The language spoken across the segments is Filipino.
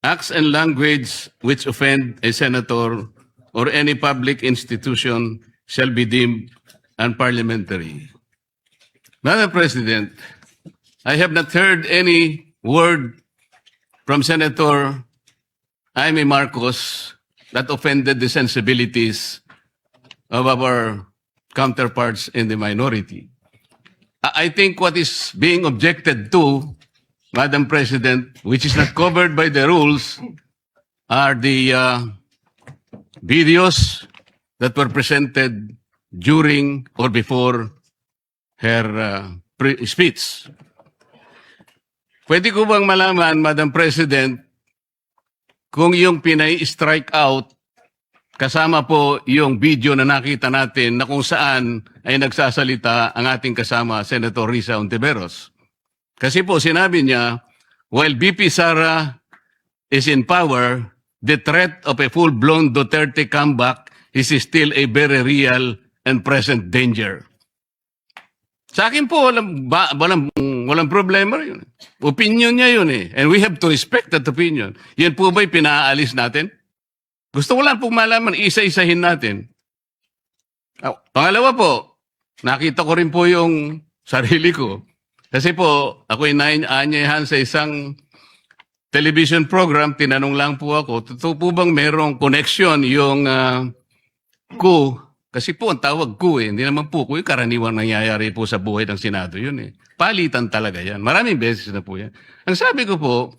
Acts and language which offend a senator or any public institution shall be deemed unparliamentary. Madam President, I have not heard any word from Senator Jaime Marcos that offended the sensibilities of our counterparts in the minority. I think what is being objected to, Madam President, which is not covered by the rules, are the videos that were presented during or before her speech. Pwede ko bang malaman, Madam President, kung yung pinay-strike out, kasama po yung video na nakita natin na kung saan ay nagsasalita ang ating kasama, Senator Risa Hontiveros. Kasi po sinabi niya, while BP Sara is in power, the threat of a full-blown Duterte comeback is still a very real and present danger. Sa akin po, walang problema yun. Opinion niya yun eh. And we have to respect that opinion. Yan po ba'y pinaalis natin? Gusto ko lang pong malaman, isa-isahin natin. Pangalawa po, nakita ko rin po yung sarili ko. Kasi po, ako'y naanyayahan sa isang television program, tinanong lang po ako, totoo po bang merong connection yung coup? Kasi po, ang tawag coup eh. Hindi naman po coup, yung karaniwang nangyayari po sa buhay ng Senado yun eh. Palitan talaga yan. Maraming beses na po yan. Ang sabi ko po,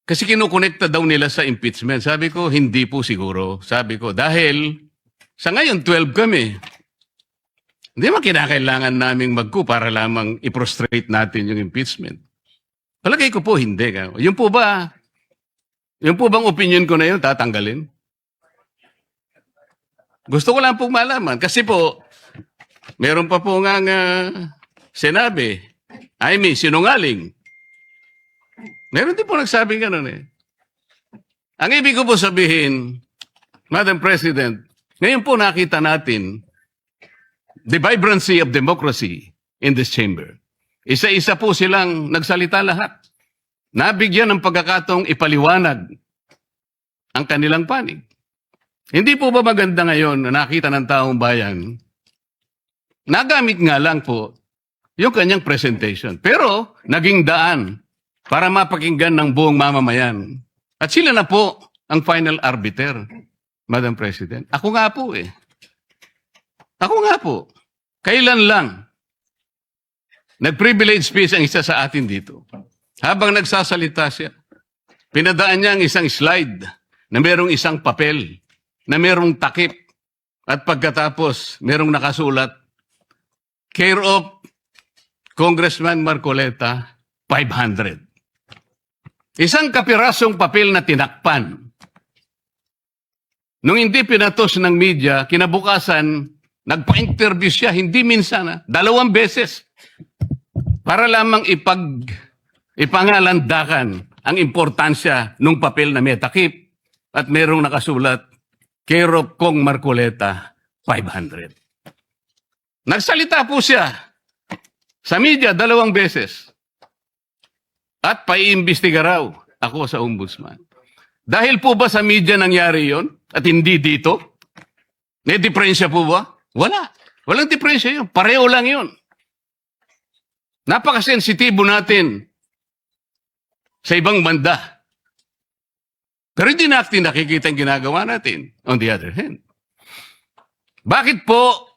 kasi kinukonekta daw nila sa impeachment. Sabi ko, hindi po siguro. Sabi ko, dahil sa ngayon, 12 kami. Hindi man kinakailangan naming mag-coup para lamang i-prostrate natin yung impeachment. Palagay ko po, hindi. Yung po bang opinion ko na yun, tatanggalin? Gusto ko lang pong malaman. Kasi po, meron pa po nga sinabi, Jaime, sinungaling. Meron din po nagsabing gano'n eh. Ang ibig ko po sabihin, Madam President, ngayon po nakita natin the vibrancy of democracy in this chamber. Isa-isa po silang nagsalita lahat. Nabigyan ng pagkakataong ipaliwanag ang kanilang panig. Hindi po ba maganda ngayon na nakita ng taong bayan, nagamit nga lang po yung kanyang presentation. Pero naging daan para mapakinggan ng buong mamamayan. At sila na po ang final arbiter, Madam President. Ako nga po eh. Ako nga po. Kailan lang nag-privilege speech ang isa sa atin dito. Habang nagsasalita siya, pinadaan niya ang isang slide na merong isang papel, na merong takip, at pagkatapos merong nakasulat, care of Congressman Marcoleta, 500. Isang kapirasong papel na tinakpan. Nung hindi pinatos ng media, kinabukasan, nagpa-interview siya, hindi minsan, 2 beses, para lamang ipangalandakan ang importansya ng papel na may takip at merong nakasulat, care of Kong Marcoleta, 500. Nagsalita po siya sa media 2 beses at paiimbestiga raw ako sa ombudsman. Dahil po ba sa media nangyari yon at hindi dito? May diferensya po ba? Wala. Walang diferensya yun. Pareho lang yun. Napakasensitibo natin sa ibang banda. Pero hindi natin nakikita ang ginagawa natin. On the other hand. Bakit po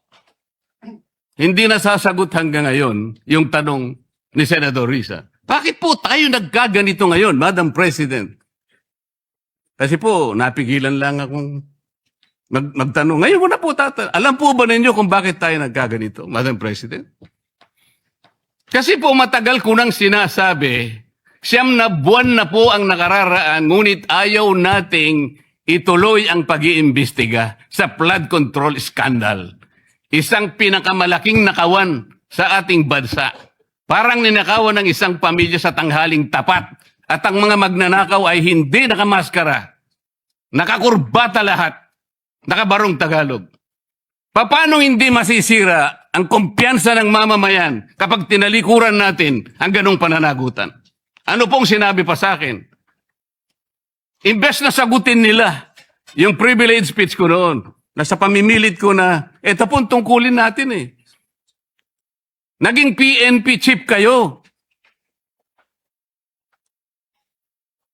hindi nasasagot hanggang ngayon yung tanong ni Senator Risa? Bakit po tayo nagkaganito ngayon, Madam President? Kasi po, napigilan lang akong magtanong. Ngayon ko na po alam po ba ninyo kung bakit tayo nagkaganito, Madam President? Kasi po matagal ko nang sinasabi, 9 na buwan na po ang nakararaan, ngunit ayaw nating ituloy ang pag-iimbestiga sa flood control scandal. Isang pinakamalaking nakawan sa ating bansa. Parang ninakawan ng isang pamilya sa tanghaling tapat. At ang mga magnanakaw ay hindi nakamaskara. Nakakurbata lahat. Nakabarong Tagalog. Paano hindi masisira ang kumpiyansa ng mamamayan kapag tinalikuran natin ang ganong pananagutan? Ano pong sinabi pa sa akin? imbes na sagutin nila yung privilege speech ko noon, nasa pamimilit ko na, eto po ang tungkulin natin eh. Naging PNP chief kayo.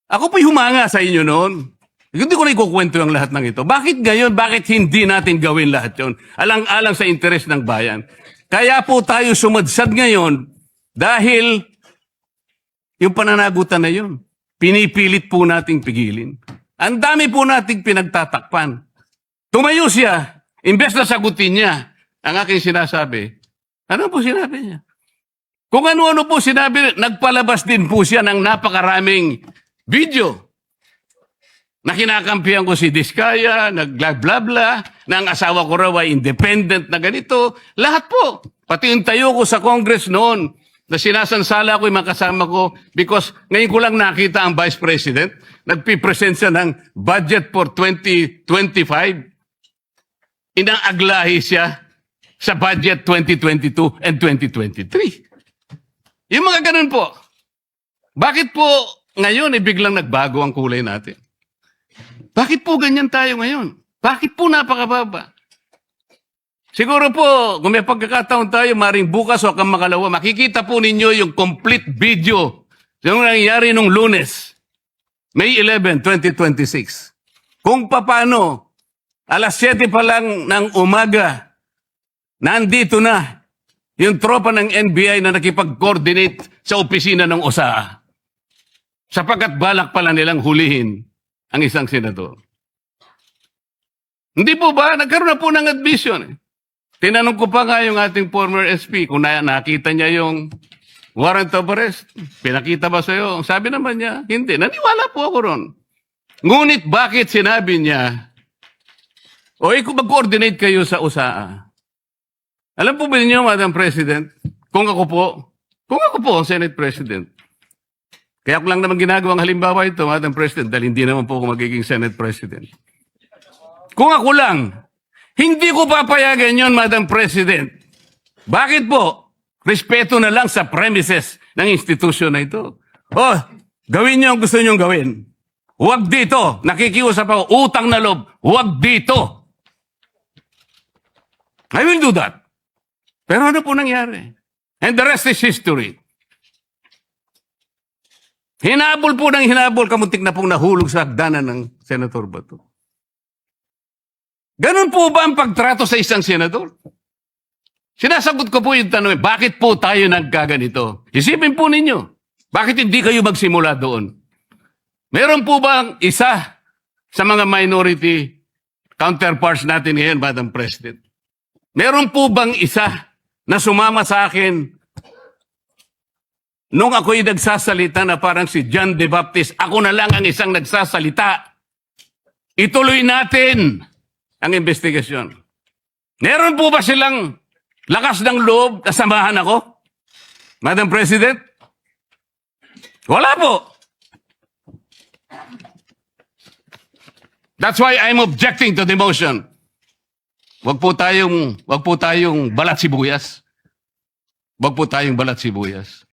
Ako po'y humanga sa inyo noon. Hindi ko na ikukwento ang lahat ng ito. Bakit ngayon? Bakit hindi natin gawin lahat yon? Alang-alang sa interes ng bayan. Kaya po tayo sumadsad ngayon dahil yung pananagutan na yun, pinipilit po nating pigilin. Ang dami po nating pinagtatakpan. Tumayo siya, imbes na sagutin niya ang aking sinasabi. Ano po sinabi niya? Kung ano-ano po sinabi, nagpalabas din po siya ng napakaraming video na kinakampihan ko si Diskaya, nag-bla-bla-bla, na ang asawa ko raw ay independent na ganito. Lahat po. Pati yung tayo ko sa Congress noon, na sinasansala ko yung mga kasama ko because ngayon ko lang nakita ang Vice President, nagpipresent siya ng budget for 2025. Inaaglahi siya sa budget 2022 and 2023. Yung mga ganun po. Bakit po ngayon biglang nagbago ang kulay natin? Bakit po ganyan tayo ngayon? Bakit po napakababa? Siguro po, kung may pagkakataon tayo, maring bukas o makalawa, makikita po ninyo yung complete video yung nangyari nung Lunes, May 11, 2026. Kung paano, alas 7 pa lang ng umaga, nandito na yung tropa ng NBI na nakipag-coordinate sa opisina ng OSAA. Sapagkat balak pala nilang hulihin ang isang senador. Hindi po ba? Nagkaroon na po ng admission. Tinanong ko pa nga yung ating former SP kung nakita niya yung warrant of arrest. Pinakita ba sa'yo? Sabi naman niya, hindi. Naniwala po ako ron. Ngunit bakit sinabi niya, kung mag-coordinate kayo sa USAA. Alam po ba niyo, Madam President, kung ako po ang Senate President, kaya ko lang naman ginagawang halimbawa ito, Madam President, dahil hindi naman po ako magiging Senate President. Kung ako lang, hindi ko papayagan yon, Madam President. Bakit po? Respeto na lang sa premises ng institusyon na ito. Gawin niyo ang gusto niyong gawin. Huwag dito. Nakikiusap ako, utang na loob. Huwag dito. I will do that. Pero ano po nangyari? And the rest is history. Hinabol po ng hinabol, kamuntik na pong nahulog sa hagdanan ng Senator Bato. Ganun po ba ang pagtrato sa isang senador? Sinasagot ko po yung tanong, bakit po tayo nagkaganito? Isipin po ninyo, bakit hindi kayo magsimula doon? Meron po bang isa sa mga minority counterparts natin ngayon, Madam President? Meron po bang isa na sumama sa akin nung ako'y nagsasalita na parang si John the Baptist, ako na lang ang isang nagsasalita. Ituloy natin ang investigasyon. Meron po ba silang lakas ng loob na samahan ako? Madam President? Wala po. That's why I'm objecting to the motion. Wag po tayong balat sibuyas. Wag po tayong balat sibuyas.